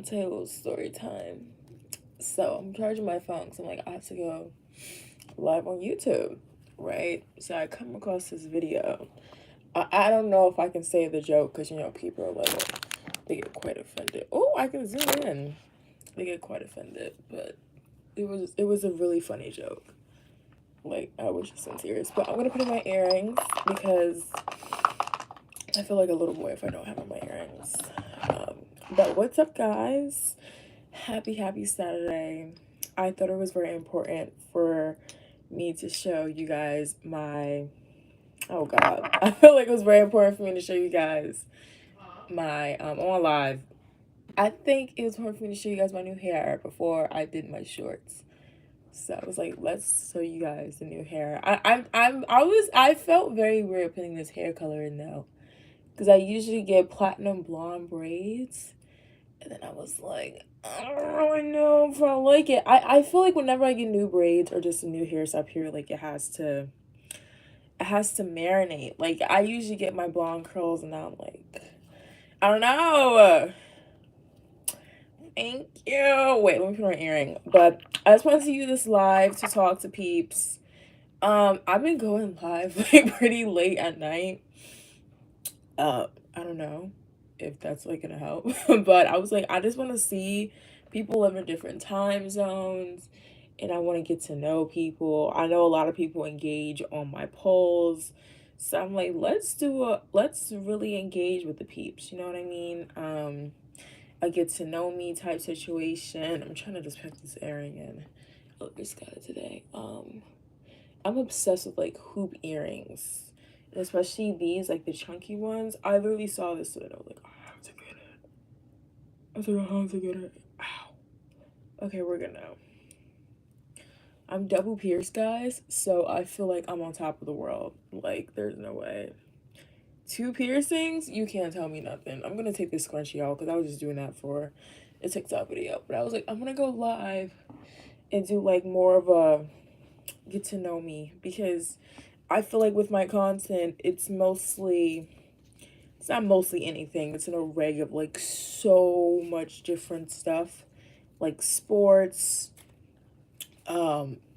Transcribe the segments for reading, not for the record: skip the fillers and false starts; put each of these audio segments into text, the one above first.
tell you a little story time. So I'm charging my phone because I'm like, I have to go live on YouTube, right? So I come across this video. I don't know if I can say the joke because, people are like, they get quite offended. Oh, I can zoom in. They get quite offended, but it was a really funny joke. Like, I was just in tears. But I'm going to put in my earrings because I feel like a little boy if I don't have on my earrings. But what's up, guys? Happy Saturday. I thought it was very important for me to show you guys my, oh God, I feel like it was very important for me to show you guys my, on live. I think it was important for me to show you guys my new hair before I did my shorts. So I was like, let's show you guys the new hair. I felt very weird putting this hair color in though, because I usually get platinum blonde braids. And then I was like, I don't really know if I like it. I feel like whenever I get new braids or just a new hairstyle period, like it has to marinate. Like I usually get my blonde curls and now I'm like, I don't know. Thank you. Wait, let me put on an earring. But I just wanted to use this live to talk to peeps. I've been going live like pretty late at night. I don't know if that's like gonna help. But I was like, I just want to see people live in different time zones and I want to get to know people. I know a lot of people engage on my polls. So I'm like, let's really engage with the peeps, you know what I mean? A get to know me type situation. I'm trying to just pack this earring in. Oh, just got it today. I'm obsessed with like hoop earrings. And especially these, like the chunky ones. I literally saw this and I was like, I have to get it. I was like, I have to get it. Ow. Okay, we're good now. I'm double pierced, guys, so I feel like I'm on top of the world. Like, there's no way. 2 piercings? You can't tell me nothing. I'm gonna take this scrunchie out because I was just doing that for a TikTok video. But I was like, I'm gonna go live and do like more of a get to know me because I feel like with my content, it's not mostly anything. It's an array of like so much different stuff, like sports,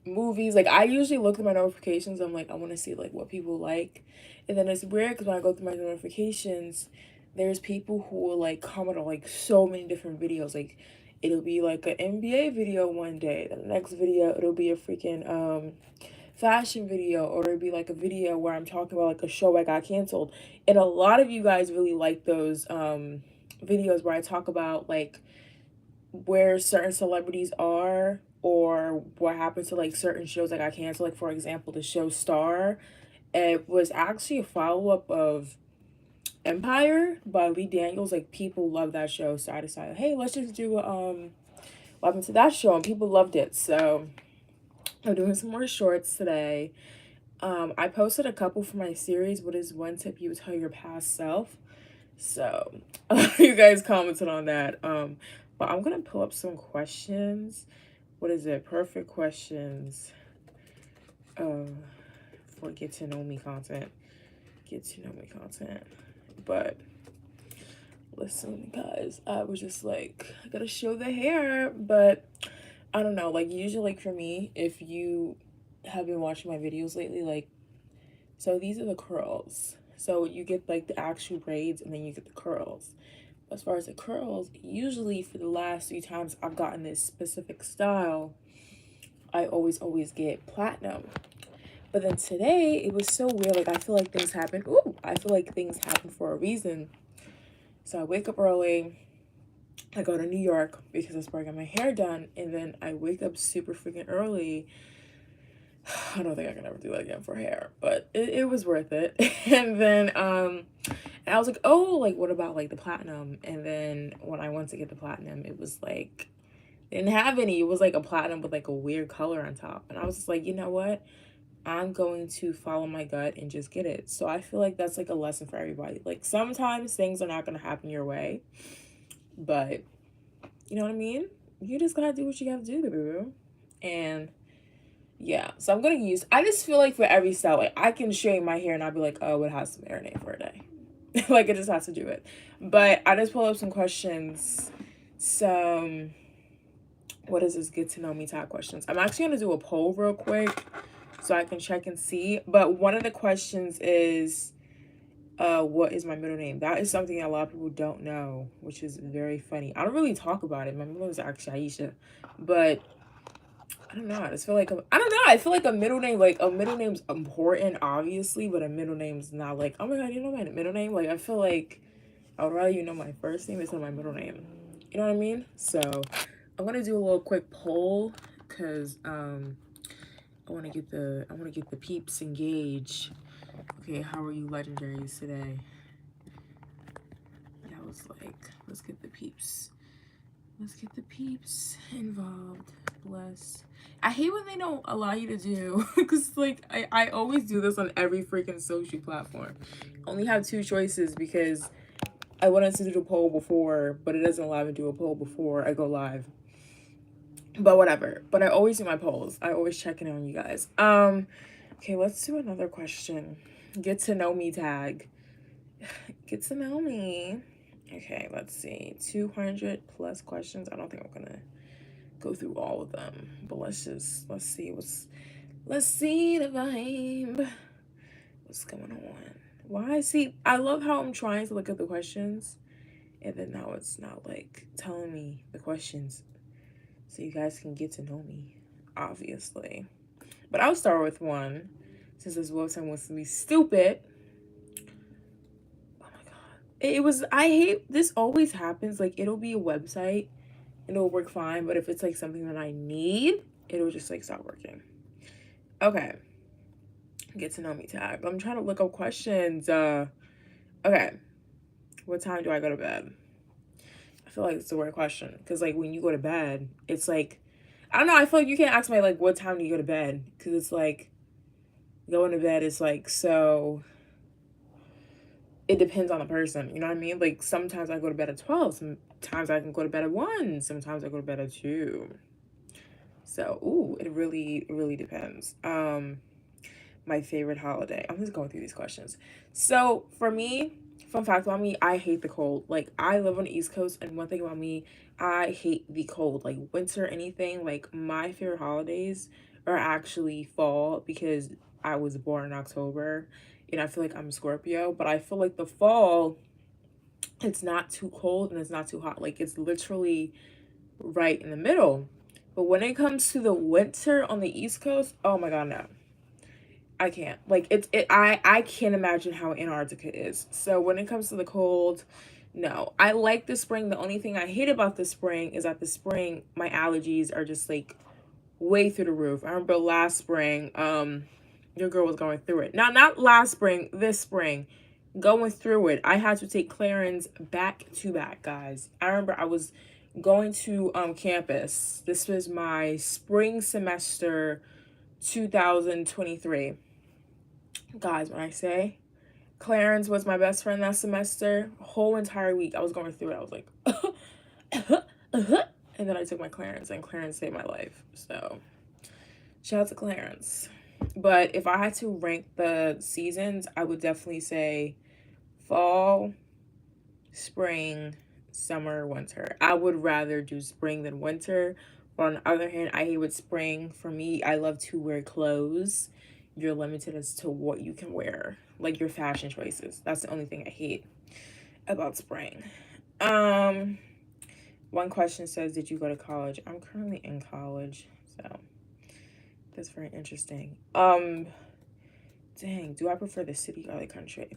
movies. Like I usually look at my notifications. I'm like, I want to see like what people like, and then it's weird because when I go through my notifications, there's people who will like comment on like so many different videos. Like it'll be like an NBA video one day, the next video it'll be a freaking fashion video, or it'll be like a video where I'm talking about like a show I got canceled. And a lot of you guys really like those videos where I talk about like where certain celebrities are or what happened to like certain shows that got canceled. Like for example, the show Star, it was actually a follow-up of Empire by Lee Daniels. Like people love that show, so I decided, hey, let's just do what happened to that show, and people loved it. So I'm doing some more shorts today. I posted a couple for my series, what is one tip you would tell your past self? So you guys commented on that. But I'm gonna pull up some questions. What is it? Perfect questions for get to know me content. Get to know me content. But listen, guys, I was just like, I gotta show the hair, but I don't know, like usually like for me, if you have been watching my videos lately, like, so these are the curls. So you get like the actual braids and then you get the curls. As far as the curls, usually for the last 3 times I've gotten this specific style, I always get platinum. But then today, it was so weird. Like, I feel like things happen. Ooh, I feel like things happen for a reason. So I wake up early. I go to New York because that's where I got my hair done. And then I wake up super freaking early. I don't think I can ever do that again for hair, but it was worth it. And then and I was like, oh, like what about like the platinum? And then when I went to get the platinum, it was like they didn't have any. It was like a platinum with like a weird color on top. And I was just like, you know what? I'm going to follow my gut and just get it. So I feel like that's like a lesson for everybody. Like sometimes things are not going to happen your way, but you know what I mean? You just gotta do what you gotta do, boo. And yeah, so I'm gonna use, I just feel like for every style, like I can straighten my hair and I'll be like, oh, it has to marinate for a day. Like it just has to do it. But I just pulled up some questions some, what is this, get to know me tag questions. I'm actually going to do a poll real quick so I can check and see. But one of the questions is, what is my middle name? That is something a lot of people don't know, which is very funny. I don't really talk about it. My middle name is actually Aisha, but I don't know. I just feel like I don't know. I feel like a middle name, like a middle name's important, obviously, but a middle name's not like, oh my god, you know my middle name. Like I feel like I would rather you know my first name instead of my middle name. You know what I mean? So I'm gonna do a little quick poll because I want to get the peeps engaged. Okay, how are you legendaries today? That was like, let's get the peeps. Let's get the peeps involved. Bless. I hate when they don't allow you to do, because like I always do this on every freaking social platform. I only have 2 choices because I wanted to do the poll before, but it doesn't allow me to do a poll before I go live. But whatever. But I always do my polls. I always check in on you guys. Okay, let's do another question. Get to know me tag. Get to know me. Okay, let's see. 200 plus questions. I don't think I'm gonna go through all of them, but let's see let's see the vibe. What's going on? Why? See, I love how I'm trying to look at the questions and then now it's not like telling me the questions so you guys can get to know me, obviously. But I'll start with one since this website wants to be stupid. Oh my god. I hate this always happens. Like it'll be a website and it'll work fine, but if it's like something that I need, it'll just like stop working. Okay. Get to know me tag. I'm trying to look up questions. Okay. What time do I go to bed? I feel like it's the right question because like when you go to bed, it's like, I don't know. I feel like you can't ask me like what time do you go to bed because it's like going to bed is like so. It depends on the person. You know what I mean? Like sometimes I go to bed at 12. Sometimes I can go to bed at 1. Sometimes I go to bed at 2. So ooh, it really depends. My favorite holiday. I'm just going through these questions. So for me, fun fact about me, I hate the cold. Like I live on the East Coast, and one thing about me, I hate the cold. Like winter, anything. Like my favorite holidays are actually fall because I was born in October, and I feel like I'm a Scorpio. But I feel like the fall, it's not too cold and it's not too hot. Like it's literally right in the middle. But when it comes to the winter on the East Coast, oh my god, no. I can't. Like I can't imagine how Antarctica is. So when it comes to the cold, no. I like the spring. The only thing I hate about the spring is that the spring my allergies are just like way through the roof. I remember last spring, your girl was going through it. Not last spring, this spring. Going through it. I had to take Clarence back to back, guys. I remember I was going to campus. This was my spring semester 2023. Guys, when I say Clarence was my best friend that semester, whole entire week I was going through it. I was like, and then I took my Clarence, and Clarence saved my life. So, shout out to Clarence. But if I had to rank the seasons, I would definitely say fall, spring, summer, winter. I would rather do spring than winter. But on the other hand, I hate with spring. For me, I love to wear clothes. You're limited as to what you can wear, like your fashion choices. That's the only thing I hate about spring. One question says, did you go to college? I'm currently in college, so that's very interesting. Dang, do I prefer the city or the country?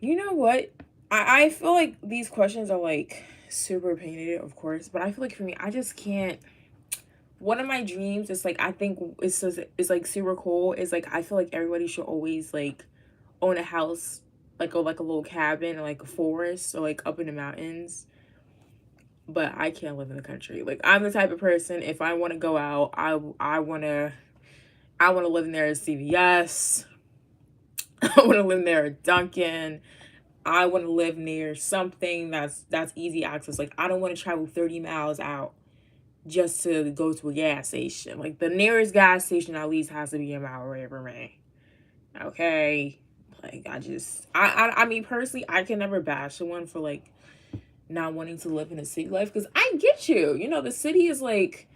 You know what? I feel like these questions are like super opinionated, of course, but I feel like for me, I just can't. One of my dreams is like, I think it's like super cool. Is like I feel like everybody should always like own a house, like a little cabin or like a forest or like up in the mountains. But I can't live in the country. Like I'm the type of person, if I want to go out, I wanna live near a CVS. I want to live near a Dunkin'. I want to live near something that's easy access. Like I don't want to travel 30 miles out just to go to a gas station. Like the nearest gas station at least has to be a mile away from me. Okay. Like I mean personally, I can never bash someone for like not wanting to live in a city life, because I get you. You know, the city is like,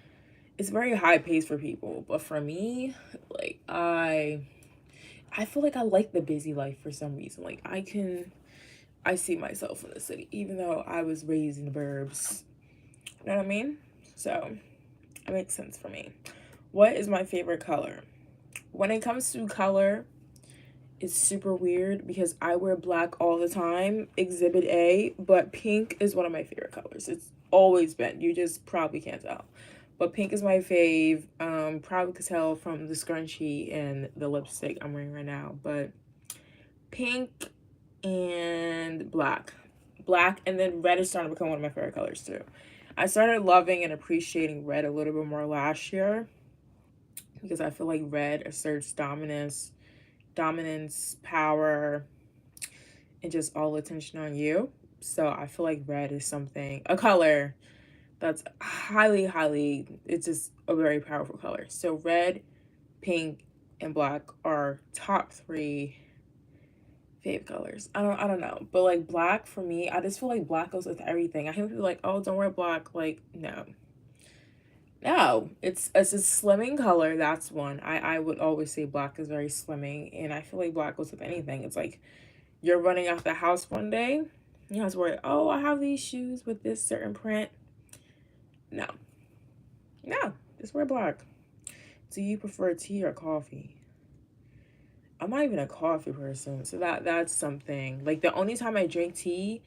it's very high paced for people, but for me, like I feel like I like the busy life for some reason. Like I see myself in the city, even though I was raised in the burbs. You know what I mean? So it makes sense for me. What is my favorite color? When it comes to color, it's super weird because I wear black all the time, exhibit A, but pink is one of my favorite colors. It's always been. You just probably can't tell. But pink is my fave. Probably could tell from the scrunchie and the lipstick I'm wearing right now. But pink and black. Black, and then red is starting to become one of my favorite colors too. I started loving and appreciating red a little bit more last year because I feel like red asserts dominance, power, and just all attention on you. So I feel like red is a color that's it's just a very powerful color. So red, pink, and black are top three fave colors. I don't know. But like black for me, I just feel like black goes with everything. I hear people like, oh, don't wear black. Like, no. No. It's a slimming color, that's one. I would always say black is very slimming, and I feel like black goes with anything. It's like you're running out the house one day, you have to worry, oh, I have these shoes with this certain print. No. No. Just wear black. Do you prefer tea or coffee? I'm not even a coffee person, so that's something. Like the only time I drink tea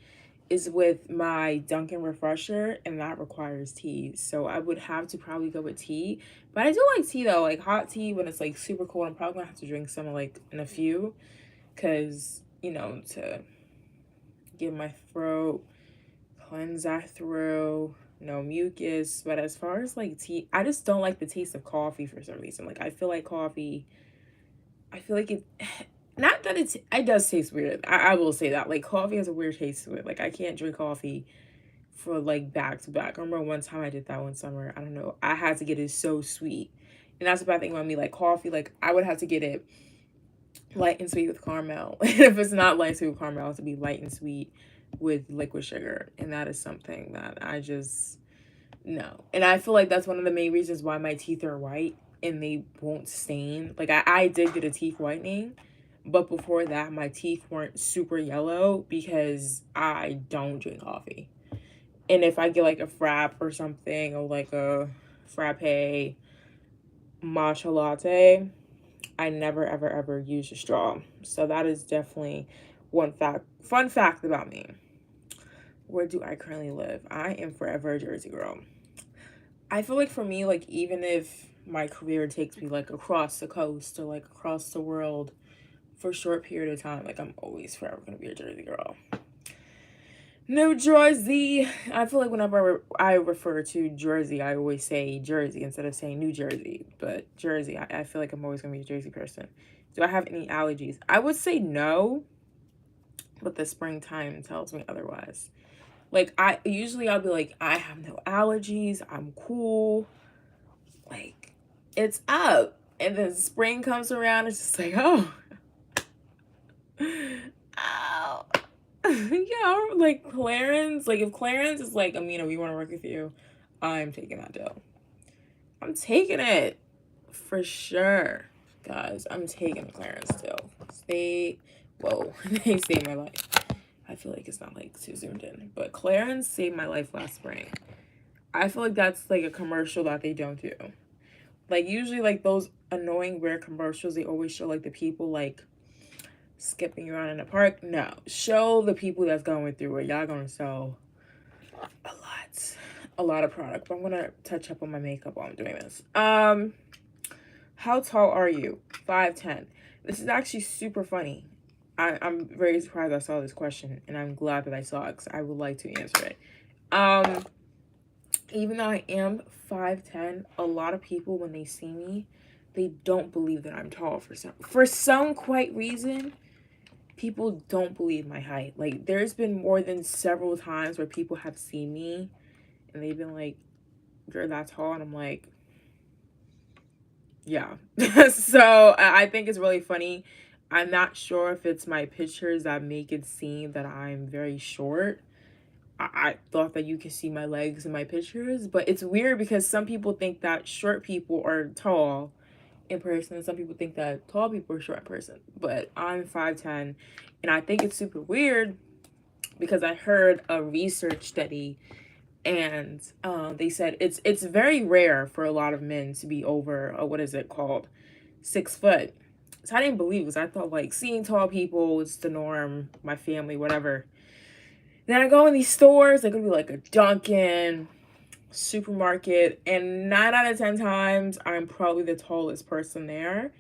is with my Dunkin' refresher, and that requires tea. So I would have to probably go with tea. But I do like tea though, like hot tea when it's like super cold. I'm probably gonna have to drink some like in a few, cause you know, to give my throat, cleanse that throat, no mucus. But as far as like tea, I just don't like the taste of coffee for some reason. Like I feel like coffee, I feel like it, not that it does taste weird. I will say that. Like coffee has a weird taste to it. Like I can't drink coffee for like back to back. I remember one time I did that one summer. I don't know. I had to get it so sweet. And that's the bad thing about me. Like coffee, like I would have to get it light and sweet with caramel. And if it's not light and sweet with caramel, it has to be light and sweet with liquid sugar. And that is something that I just, no. And I feel like that's one of the main reasons why my teeth are white and they won't stain. Like I did get a teeth whitening, but before that my teeth weren't super yellow because I don't drink coffee. And if I get like a frap or something, or like a frappe matcha latte, I never ever ever use a straw. So that is definitely fun fact about me. Where do I currently live? I am forever a Jersey girl. I feel like for me, like even if my career takes me like across the coast or like across the world for a short period of time, like I'm always forever gonna be a Jersey girl. New Jersey. I feel like whenever I refer to Jersey, I always say Jersey instead of saying New Jersey. But Jersey, I feel like I'm always gonna be a Jersey person. Do I have any allergies? I would say no, but the springtime tells me otherwise. Like I'll be like, I have no allergies, I'm cool. Like it's up. And then spring comes around, it's just like, oh. Ow. Yeah, like Clarence. Like if Clarence is like, Amina, we want to work with you, I'm taking that deal. I'm taking it for sure, guys. I'm taking the Clarence deal. They saved my life. I feel like it's not like too zoomed in, but Clarence saved my life last spring. I feel like that's like a commercial that they don't do. Like usually like those annoying rare commercials, they always show like the people like skipping around in the park. No, show the people that's going through it. Y'all gonna sell a lot of product. But I'm gonna touch up on my makeup while I'm doing this. How tall are you? 5'10". This is actually super funny. I'm very surprised I saw this question, and I'm glad that I saw it because I would like to answer it. Even though I am 5'10", a lot of people when they see me, they don't believe that I'm tall for some quite reason. People don't believe my height. Like there's been more than several times where people have seen me and they've been like, you're that tall, and I'm like, yeah. So I think it's really funny. I'm not sure if it's my pictures that make it seem that I'm very short, I thought that you could see my legs in my pictures, but it's weird because some people think that short people are tall in person, and some people think that tall people are short in person. But I'm 5'10", and I think it's super weird because I heard a research study, and they said it's very rare for a lot of men to be over, what is it called, 6 foot. So I didn't believe it, because I thought like seeing tall people was the norm, my family, whatever. Then I go in these stores, like, it could be like a Dunkin', supermarket, and 9 out of 10 times I'm probably the tallest person there.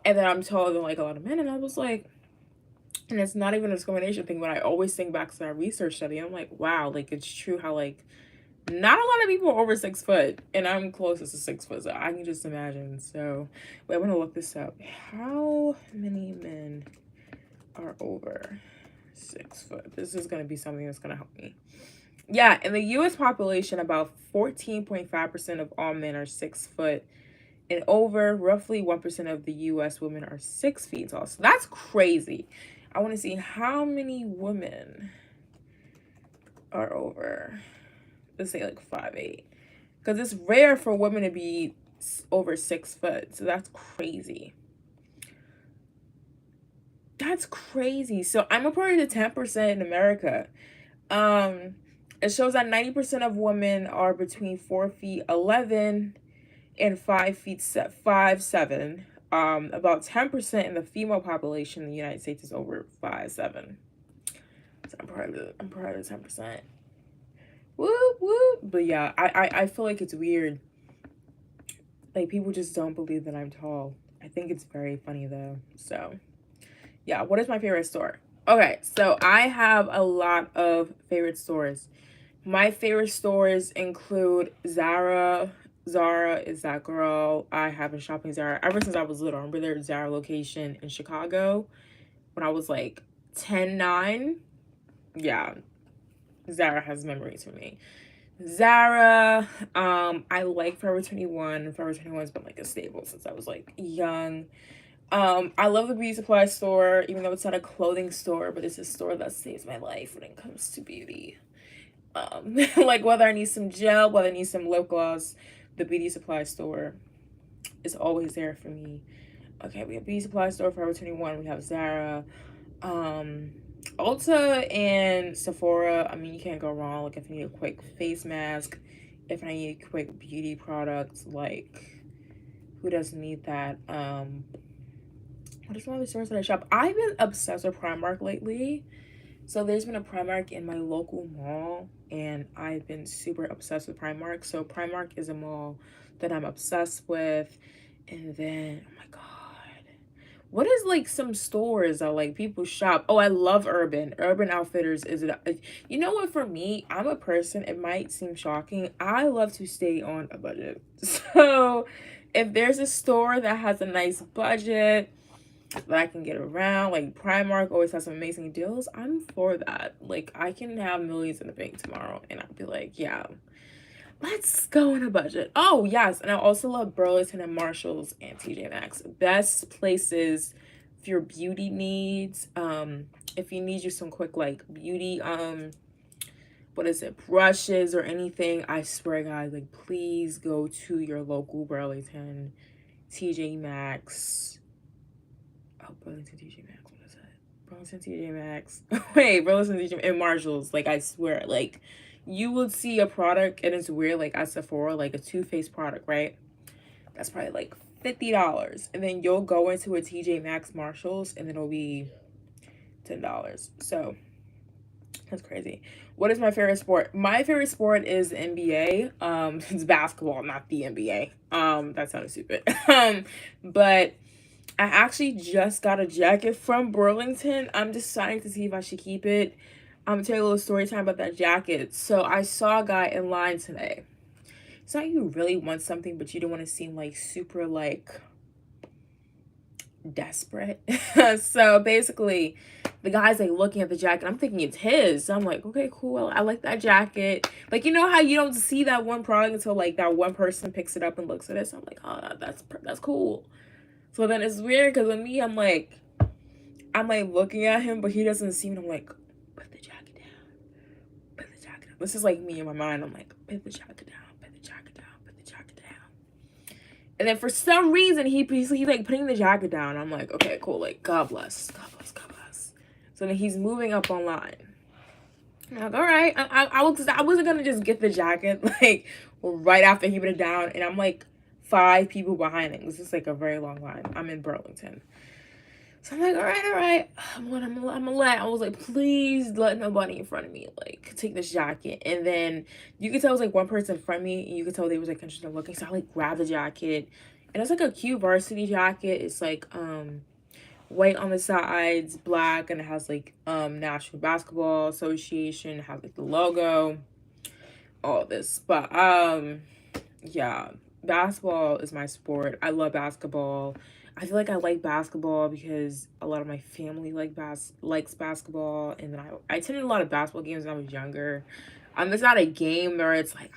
And then I'm taller than like a lot of men, and I was like, and it's not even a discrimination thing, but I always think back to that research study. I'm like, wow, like, it's true how like not a lot of people are over 6 foot, and I'm closest to 6 foot, so I can just imagine. So wait, I'm gonna look this up. How many men are over 6 foot? This is gonna be something that's gonna help me. Yeah, in the US population, about 14.5% of all men are 6 foot and over. Roughly 1% of the US women are 6 feet tall. So that's crazy. I want to see how many women are over, let's say like 5'8", because it's rare for women to be over 6 foot. So that's crazy. That's crazy. So I'm a part of the 10% in America. It shows that 90% of women are between 4'11" and 5'7". About 10% in the female population in the United States is over 5'7". So I'm part of the 10%. Whoop whoop. But yeah, I feel like it's weird. Like, people just don't believe that I'm tall. I think it's very funny though. So yeah, what is my favorite store? Okay, so I have a lot of favorite stores. My favorite stores include Zara. Zara is that girl. I have been shopping Zara ever since I was little. I remember their Zara location in Chicago when I was like 10, 9. Yeah, Zara has memories for me. Zara, I like Forever 21. Forever 21 has been like a staple since I was like young. I love the beauty supply store, even though it's not a clothing store, but it's a store that saves my life when it comes to beauty. Like, whether I need some gel, whether I need some lip gloss, the beauty supply store is always there for me. Okay, we have beauty supply store, Forever 21, we have Zara, Ulta and Sephora. I mean, you can't go wrong. Like, if you need a quick face mask, if I need quick beauty products, like, who doesn't need that? What are some other stores that I shop? I've been obsessed with Primark lately. So there's been a Primark in my local mall, and I've been super obsessed with Primark. So Primark is a mall that I'm obsessed with. And then, oh my God, what is like some stores that like people shop? Oh, I love Urban Outfitters. Is it, you know what, for me, I'm a person, it might seem shocking, I love to stay on a budget. So if there's a store that has a nice budget that I can get around, like Primark always has some amazing deals, I'm for that. Like, I can have millions in the bank tomorrow and I'd be like, yeah, let's go on a budget. Oh yes, and I also love Burlington and Marshalls and TJ Maxx. Best places for your beauty needs. If you need just some quick like beauty what is it, brushes or anything, I swear guys, like, please go to your local Burlington, TJ Maxx. Oh, Burlington, TJ Maxx, what is that? Burlington, TJ Maxx. Wait, Burlington, TJ and Marshalls. Like, I swear, like, you will see a product and it's weird, like at Sephora, like a Too Faced product, right? That's probably like $50. And then you'll go into a TJ Maxx, Marshalls, and it'll be $10. So that's crazy. What is my favorite sport? My favorite sport is the NBA. It's basketball, not the NBA. That sounded stupid. But I actually just got a jacket from Burlington. I'm deciding to see if I should keep it. I'm gonna tell you a little story time about that jacket. So I saw a guy in line today. It's not you really want something, but you don't want to seem like super like desperate. So basically, the guy's like looking at the jacket. I'm thinking it's his. So I'm like, okay, cool. I like that jacket. Like, you know how you don't see that one product until like that one person picks it up and looks at it. So I'm like, oh, that's cool. So then it's weird because with me, I'm like looking at him, but he doesn't see me. I'm like, put the jacket down. Put the jacket This is like me in my mind. I'm like, put the jacket down, put the jacket down, put the jacket down. And then for some reason, he's like putting the jacket down. I'm like, okay, cool. Like, God bless, God bless, God bless. So then he's moving up online. I'm like, all right. I wasn't gonna just get the jacket like right after he put it down, and I'm like 5 people behind him. This is like a very long line. I'm in Burlington. So I'm like, all right. I'm gonna let. I was like, please let nobody in front of me like take this jacket. And then you could tell it was like one person in front of me, and you could tell they was like interested in looking. So I like grabbed the jacket, and it's like a cute varsity jacket. It's like white on the sides, black, and it has like National Basketball Association. It has like the logo, all this. But yeah, basketball is my sport. I love basketball. I feel like I like basketball because a lot of my family likes basketball, and then I attended a lot of basketball games when I was younger. It's not a game where it's like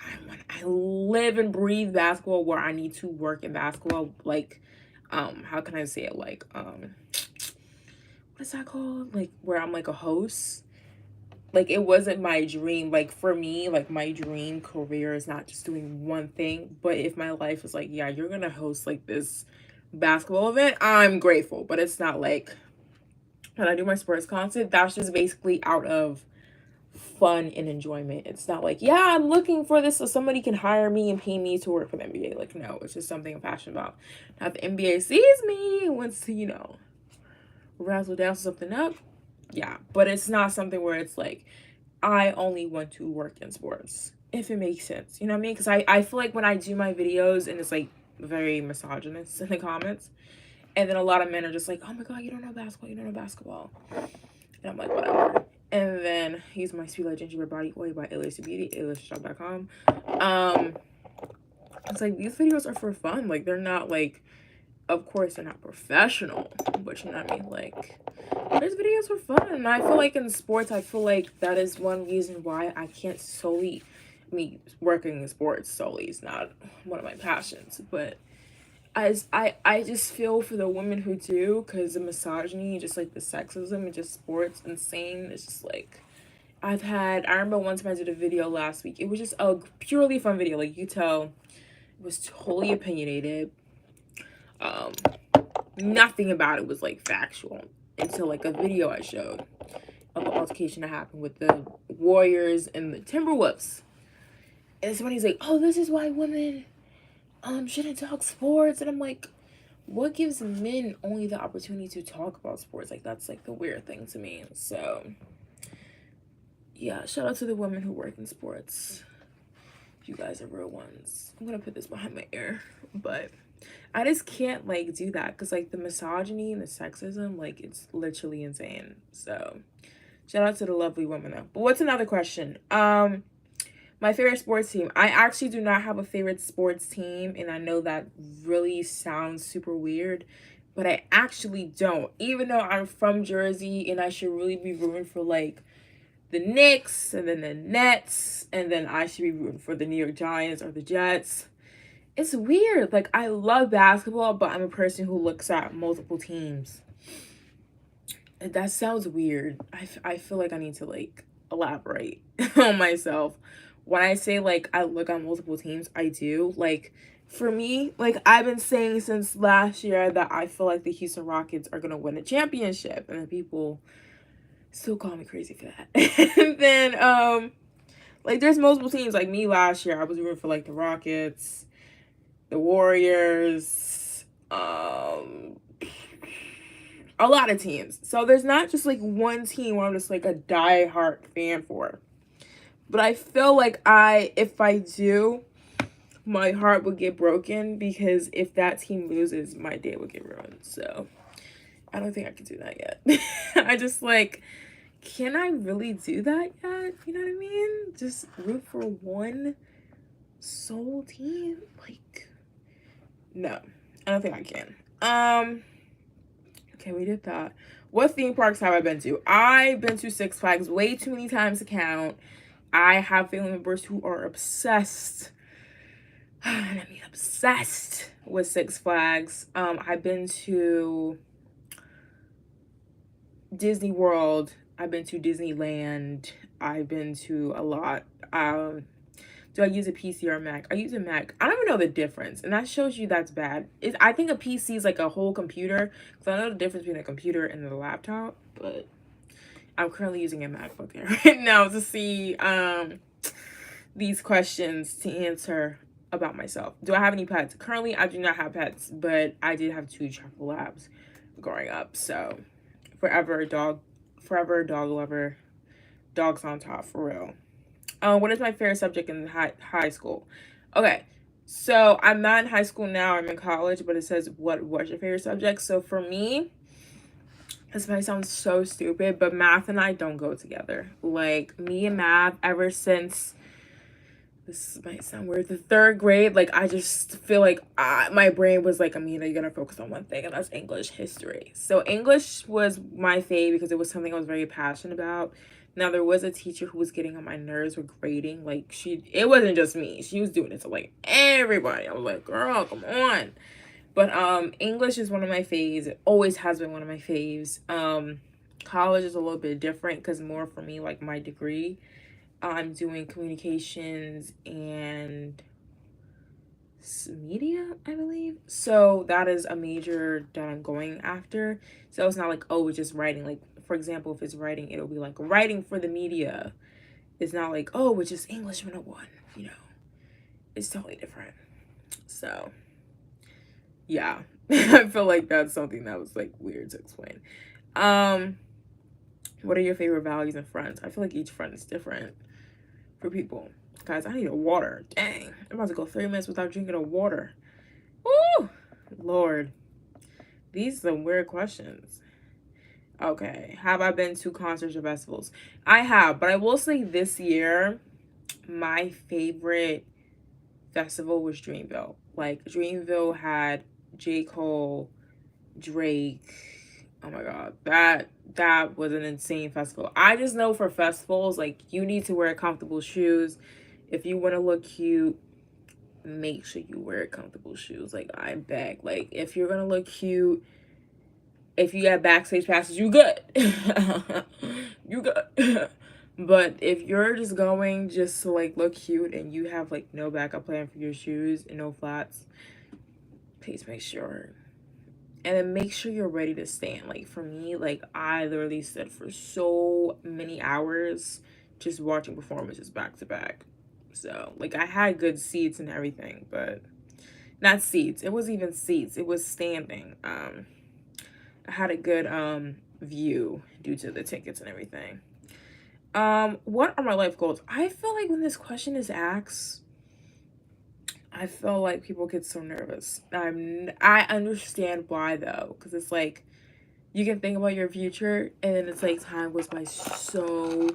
I live and breathe basketball, where I need to work in basketball. Like, how can I say it? Like, what is that called? Like, where I'm like a host. Like, it wasn't my dream. Like, for me, like, my dream career is not just doing one thing. But if my life is like, yeah, you're gonna host like this basketball event, I'm grateful. But it's not like when I do my sports content, that's just basically out of fun and enjoyment. It's not like, yeah, I'm looking for this so somebody can hire me and pay me to work for the NBA. Like, no, it's just something I'm passionate about. Now, if the NBA sees me and wants to, razzle dazzle something up, yeah. But it's not something where it's like, I only want to work in sports, if it makes sense. You know what I mean? Because I feel like when I do my videos and it's like very misogynist in the comments, and then a lot of men are just like, oh my God, you don't know basketball, you don't know basketball. And I'm like, whatever. And then he's my Sweet Light Gingerbread Body Oil by Illustrated Beauty, illustrationshop.com. It's like, these videos are for fun. Like, they're not like, of course they're not professional, but you know what I mean? Like, there's videos for fun. And I feel like in sports, I feel like that is one reason why I can't solely, working in sports solely is not one of my passions, but I just feel for the women who do, because the misogyny, just like the sexism and just sports insane. It's just like, I remember one time I did a video last week. It was just a purely fun video. Like, you tell, it was totally opinionated. Nothing about it was like factual until like a video I showed of the altercation that happened with the Warriors and the Timberwolves. And somebody's like, oh, this is why women shouldn't talk sports. And I'm like, what gives men only the opportunity to talk about sports? Like, that's like the weird thing to me. So yeah, shout out to the women who work in sports. You guys are real ones. I'm gonna put this behind my ear, but I just can't like do that because like the misogyny and the sexism, like, it's literally insane. So shout out to the lovely women though. But what's another question? My favorite sports team. I actually do not have a favorite sports team, and I know that really sounds super weird, but I actually don't. Even though I'm from Jersey and I should really be rooting for like the Knicks and then the Nets, and then I should be rooting for the New York Giants or the Jets. It's weird. Like, I love basketball, but I'm a person who looks at multiple teams. And that sounds weird. I feel like I need to like elaborate on myself. When I say like I look at multiple teams, I do. Like, for me, like, I've been saying since last year that I feel like the Houston Rockets are gonna win a championship, and then people still call me crazy for that. And then like, there's multiple teams. Like, me last year, I was rooting for like the Rockets, the Warriors, a lot of teams. So there's not just like one team where I'm just like a die-hard fan for. But I feel like if I do, my heart would get broken, because if that team loses, my day would get ruined. So I don't think I can do that yet. I just like, can I really do that yet? You know what I mean? Just root for one sole team? Like, no, I don't think I can. Okay, we did that. What theme parks have I been to? I've been to Six Flags way too many times to count. I have family members who are obsessed. I mean, obsessed with Six Flags. I've been to Disney World. I've been to Disneyland. I've been to a lot. Do I use a PC or a Mac? I use a Mac. I don't even know the difference, and that shows you that's bad. I think a PC is like a whole computer, because I know the difference between a computer and a laptop, but I'm currently using a MacBook Air right now to see these questions to answer about myself. Do I have any pets? Currently, I do not have pets, but I did have 2 chocolate labs growing up, so forever a dog lover, dogs on top for real. What is my favorite subject in high school? Okay, so I'm not in high school now. I'm in college, but it says what was your favorite subject? So for me, this might sound so stupid, but math and I don't go together. Like, me and math, ever since, this might sound weird, the 3rd grade, like, I just feel like my brain was like, Amina, you gotta focus on one thing, and that's English history. So English was my fave because it was something I was very passionate about. Now, there was a teacher who was getting on my nerves with grading. Like, it wasn't just me. She was doing it to, like, everybody. I was like, girl, come on. But English is one of my faves. It always has been one of my faves. College is a little bit different because more for me, like, my degree, I'm doing communications and media, I believe. So that is a major that I'm going after. So it's not like, oh, it's just writing. Like, for example, if it's writing, it'll be like writing for the media. It's not like, oh, it's just English 101, you know. It's totally different. So yeah. I feel like that's something that was like weird to explain. What are your favorite values and friends? I feel like each friend is different for people. Guys, I need a water. Dang. I'm about to go 3 minutes without drinking a water. Woo! Lord. These are some weird questions. Okay. Have I been to concerts or festivals? I have, but I will say this year, my favorite festival was Dreamville. Like, Dreamville had J. Cole, Drake. Oh my god, that was an insane festival. I just know for festivals, like, you need to wear comfortable shoes. If you want to look cute, make sure you wear comfortable shoes. Like, I beg. Like, if you're gonna look cute, if you have backstage passes, you good. You good. But if you're just going just to like look cute and you have like no backup plan for your shoes and no flats, please make sure. And then make sure you're ready to stand. Like, for me, like, I literally stood for so many hours just watching performances back to back. So, like, I had good seats and everything, but not seats. It wasn't even seats. It was standing. I had a good view due to the tickets and everything. What are my life goals? I feel like when this question is asked, I feel like people get so nervous. I understand why though, because it's like you can think about your future and then it's like time goes by so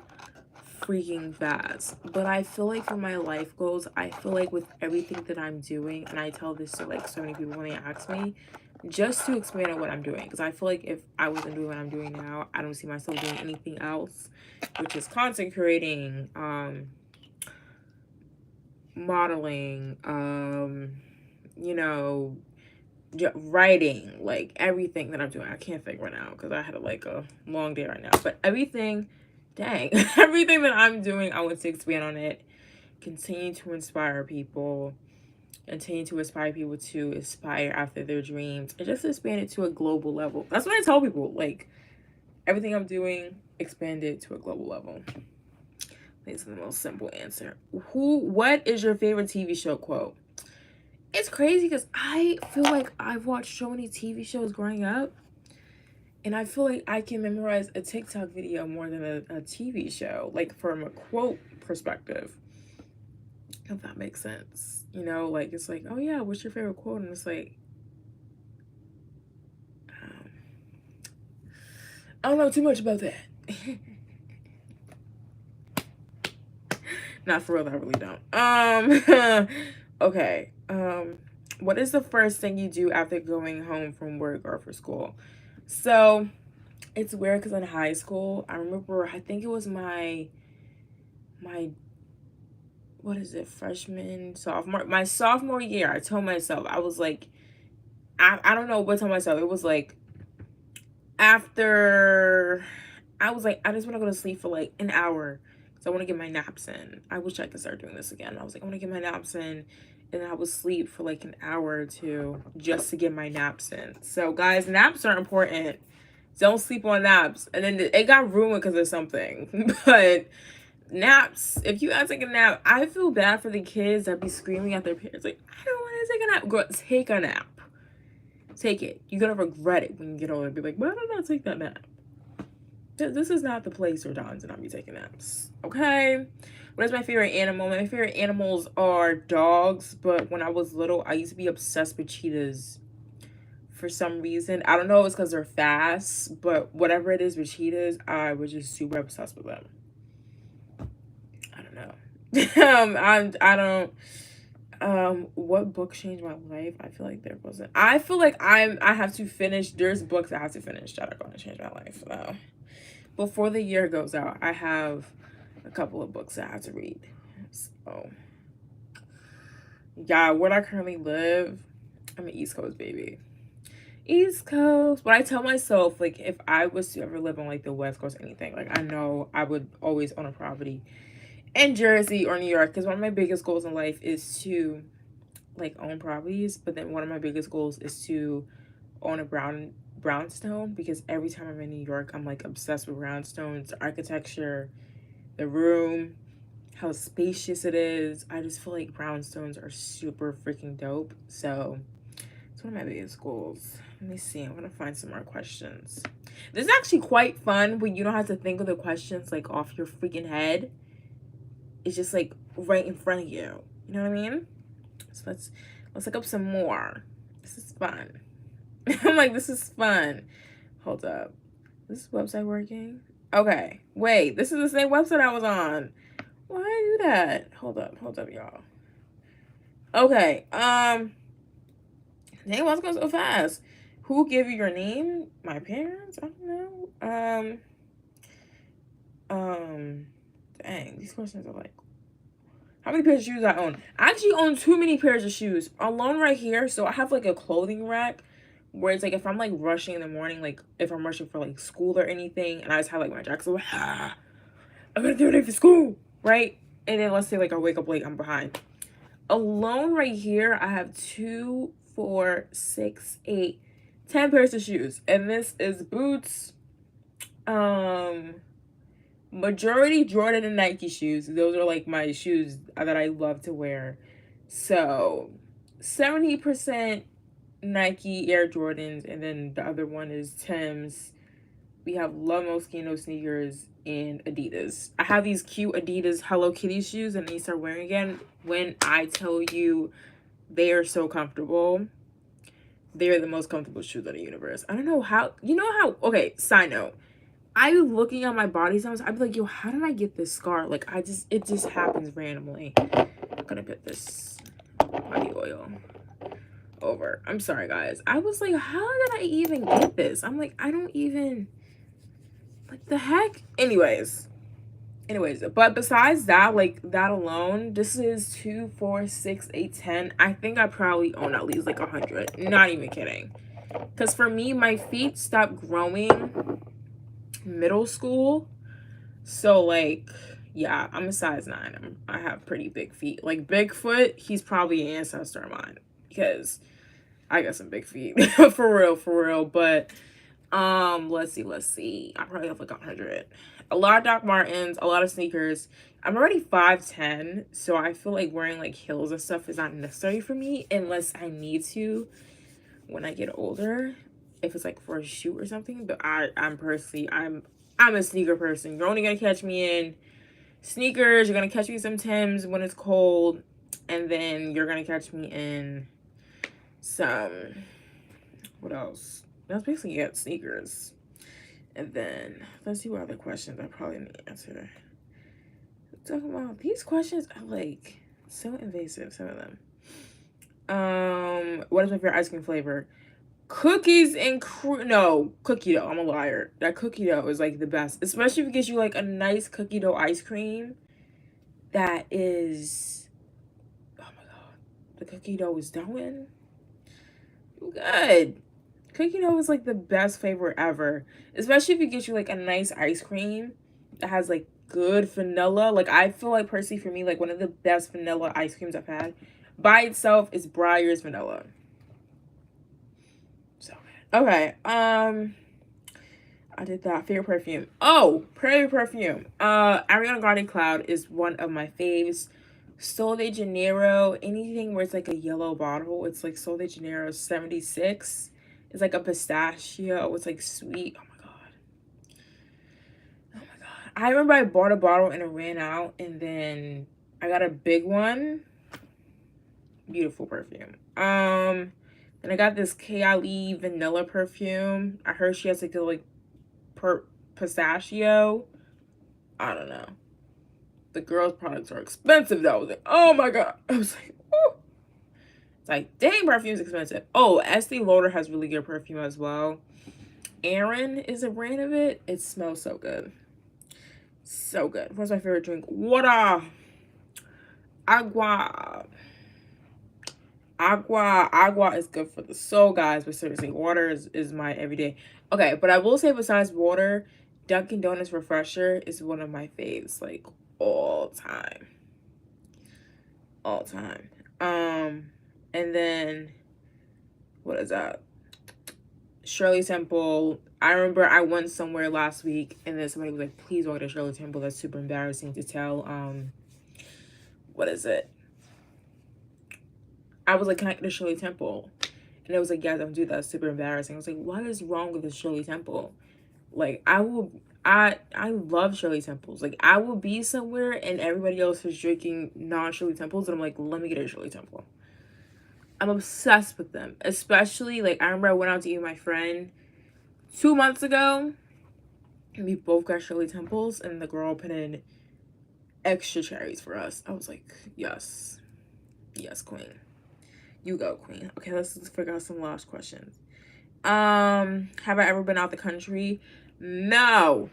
freaking fast. But I feel like for my life goals, I feel like with everything that I'm doing, and I tell this to like so many people when they ask me, just to expand on what I'm doing, because I feel like if I wasn't doing what I'm doing now, I don't see myself doing anything else, which is content creating, modeling, you know, writing, like everything that I'm doing. I can't think right now because I had like a long day right now, but everything, dang, everything that I'm doing, I want to expand on it, continue to inspire people, continue to inspire people to aspire after their dreams, and just expand it to a global level. That's what I tell people, like, everything I'm doing, expand it to a global level. It's the most simple answer. What is your favorite TV show quote? It's crazy because I feel like I've watched so many TV shows growing up, and I feel like I can memorize a TikTok video more than a TV show, like from a quote perspective, if that makes sense. You know, like, it's like, oh yeah, what's your favorite quote? And it's like, I don't know too much about that. Not for real, I really don't. Okay. What is the first thing you do after going home from work or for school? So, it's weird because in high school, I remember, I think it was my what is it, my sophomore year, I told myself, I was like, I don't know what to tell myself. It was like after I was like, I just want to go to sleep for like an hour because I want to get my naps in. I wish I could start doing this again. I was like, I want to get my naps in, and then I would sleep for like an hour or two just to get my naps in. So guys, naps are important. Don't sleep on naps. And then it got ruined because of something. But naps, if you gotta take a nap, I feel bad for the kids that be screaming at their parents like, I don't want to take a nap. Girl, take a nap. Take it. You're gonna regret it when you get older and be like, why did I take that nap? This is not the place or time to not be taking naps. Okay? What is my favorite animal? My favorite animals are dogs, but when I was little, I used to be obsessed with cheetahs for some reason. I don't know if it's because they're fast, but whatever it is with cheetahs, I was just super obsessed with them. I don't know. I don't what book changed my life? I feel like there wasn't. I feel like I have to finish, there's books I have to finish that are going to change my life. Before the year goes out, I have a couple of books that I have to read. So yeah, where I currently live, I'm an East Coast baby. East Coast. But I tell myself, like, if I was to ever live on like the West Coast or anything, like I know I would always own a property in Jersey or New York, because one of my biggest goals in life is to like own properties, but then one of my biggest goals is to own a brownstone, because every time I'm in New York, I'm like obsessed with brownstones, the architecture, the room, how spacious it is. I just feel like brownstones are super freaking dope. So it's one of my biggest goals. Let me see. I'm gonna find some more questions. This is actually quite fun when you don't have to think of the questions like off your freaking head. It's just like right in front of you. You know what I mean? So let's look up some more. This is fun. I'm like, this is fun. Hold up. Is this website working? Okay. Wait, this is the same website I was on. Why do that? Hold up, y'all. Okay. Dang, what's going so fast? Who gave you your name? My parents? I don't know. Dang, these questions are like, how many pairs of shoes I own? I actually own too many pairs of shoes. Alone right here, so I have like a clothing rack where it's like if I'm like rushing in the morning, like if I'm rushing for like school or anything, and I just have like my jacket, so I gotta get ready for school, right? And then let's say like I wake up late, I'm behind. Alone right here, I have 2, 4, 6, 8, 10 pairs of shoes, and this is boots. Majority Jordan and Nike shoes. Those are like my shoes that I love to wear. So 70% Nike Air Jordans, and then the other one is Tim's. We have La Moschino sneakers and Adidas. I have these cute Adidas Hello Kitty shoes, and they start wearing again. When I tell you, they are so comfortable. They're the most comfortable shoes in the universe. I don't know how. You know how? Okay, side note. I be looking at my body sometimes. I'd be like, yo, how did I get this scar? Like, it just happens randomly. I'm gonna put this body oil over. I'm sorry, guys. I was like, how did I even get this? I'm like, I don't even, like, the heck? Anyways, but besides that, like, that alone, this is 2, 4, 6, 8, 10. I think I probably own at least, like, 100. Not even kidding. Because for me, my feet stopped growing middle school. So, like, yeah, I'm a size 9. I have pretty big feet. Like, Bigfoot, he's probably an ancestor of mine, because I got some big feet. For real. But, let's see. I probably have, like, 100. A lot of Doc Martens, a lot of sneakers. I'm already 5'10", so I feel like wearing, like, heels and stuff is not necessary for me unless I need to when I get older, if it's, like, for a shoot or something. But I'm a sneaker person. You're only gonna catch me in sneakers. You're gonna catch me in some Timbs when it's cold, and then you're gonna catch me in some, what else? That's basically it, sneakers. And then let's see what other questions I probably need to answer. Talking about these questions are like so invasive, some of them. What is my favorite ice cream flavor? Cookies and no, cookie dough. I'm a liar. That cookie dough is like the best, especially if it gives you like a nice cookie dough ice cream. That is, oh my god, the cookie dough is doing good. Cookie dough is like the best flavor ever. Especially if you get you like a nice ice cream that has like good vanilla. Like I feel like personally for me, like one of the best vanilla ice creams I've had by itself is Breyer's vanilla. So okay. I did that. Favorite perfume. Oh, Prairie perfume. Ariana Grande Cloud is one of my faves. Sol de Janeiro, anything where it's like a yellow bottle, it's like Sol de Janeiro 76. It's like a pistachio. It's like sweet. Oh my god. Oh my god. I remember I bought a bottle and it ran out, and then I got a big one. Beautiful perfume. And I got this Kayali vanilla perfume. I heard she has like a pistachio. I don't know. The girls' products are expensive though. I was like, oh my god. I was like, oh. It's like, dang, perfume's expensive. Oh, Estee Lauder has really good perfume as well. Erin is a brand of it. It smells so good. So good. What's my favorite drink? Water. Agua. Agua is good for the soul, guys. But seriously, water is my everyday. Okay, but I will say besides water, Dunkin' Donuts Refresher is one of my faves, like all time. All time. And then what is that? Shirley Temple. I remember I went somewhere last week and then somebody was like, please walk to Shirley Temple. That's super embarrassing to tell. What is it? I was like, can I get to Shirley Temple? And it was like, yeah, don't do that. It's super embarrassing. I was like, what is wrong with the Shirley Temple? Like, I love Shirley Temples. Like, I will be somewhere and everybody else is drinking non-Shirley Temples, and I'm like, let me get a Shirley Temple. I'm obsessed with them. Especially, like, I remember I went out to eat with my friend 2 months ago, and we both got Shirley Temples, and the girl put in extra cherries for us. I was like, yes. Yes, queen. You go, queen. Okay, let's figure out some last questions. Have I ever been out the country? No.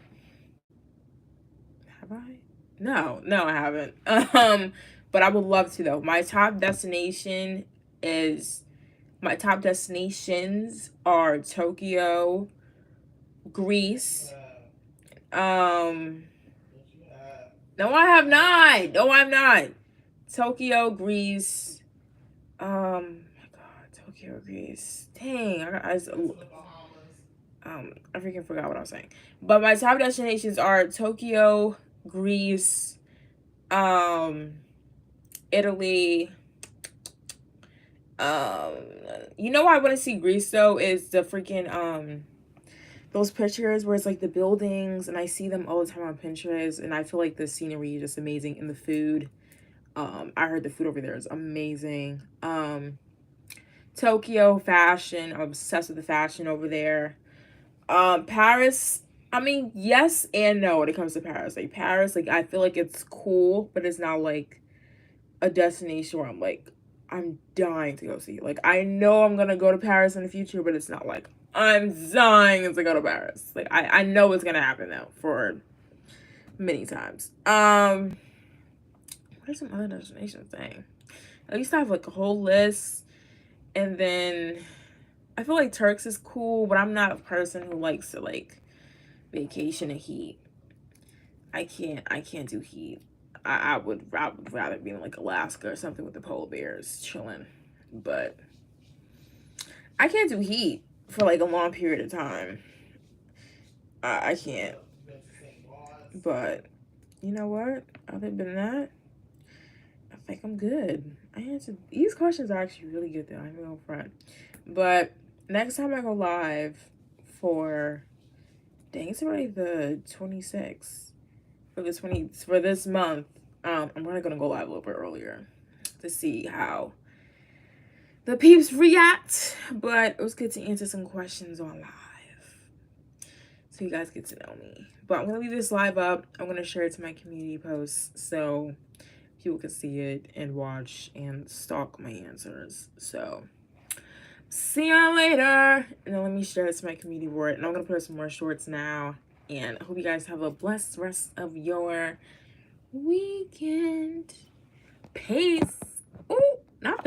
Have I? No, I haven't. But I would love to though. My top destinations are Tokyo, Greece. No, I have not. No, I'm not. Tokyo, Greece. My God, Tokyo, Greece. Dang, I freaking forgot what I was saying. But my top destinations are Tokyo, Greece, Italy. You know why I want to see Greece though is the freaking those pictures where it's like the buildings, and I see them all the time on Pinterest, and I feel like the scenery is just amazing, and the food. I heard the food over there is amazing. Tokyo fashion. I'm obsessed with the fashion over there. Paris. I mean, yes and no when it comes to Paris. Like Paris, like I feel like it's cool, but it's not like a destination where I'm like, I'm dying to go see. Like I know I'm gonna go to Paris in the future, but it's not like I'm dying to go to Paris. Like I know it's gonna happen though for many times. What are some other destinations thing? At least I have like a whole list. And then I feel like Turks is cool, but I'm not a person who likes to like vacation in heat. I can't do heat. I would rather be in like Alaska or something with the polar bears chilling. But I can't do heat for like a long period of time. I can't. But you know what? Other than that, I think I'm good. I answered these questions are actually really good though. I'm real front. But next time I go live for dang, it's already the 26th for this month. I'm probably gonna go live a little bit earlier to see how the peeps react. But it was good to answer some questions on live, so you guys get to know me. But I'm gonna leave this live up. I'm gonna share it to my community posts so people can see it and watch and stalk my answers. So see y'all later. And then let me share this to my community board, and I'm gonna put up some more shorts now. And I hope you guys have a blessed rest of your weekend. Peace. Ooh, not the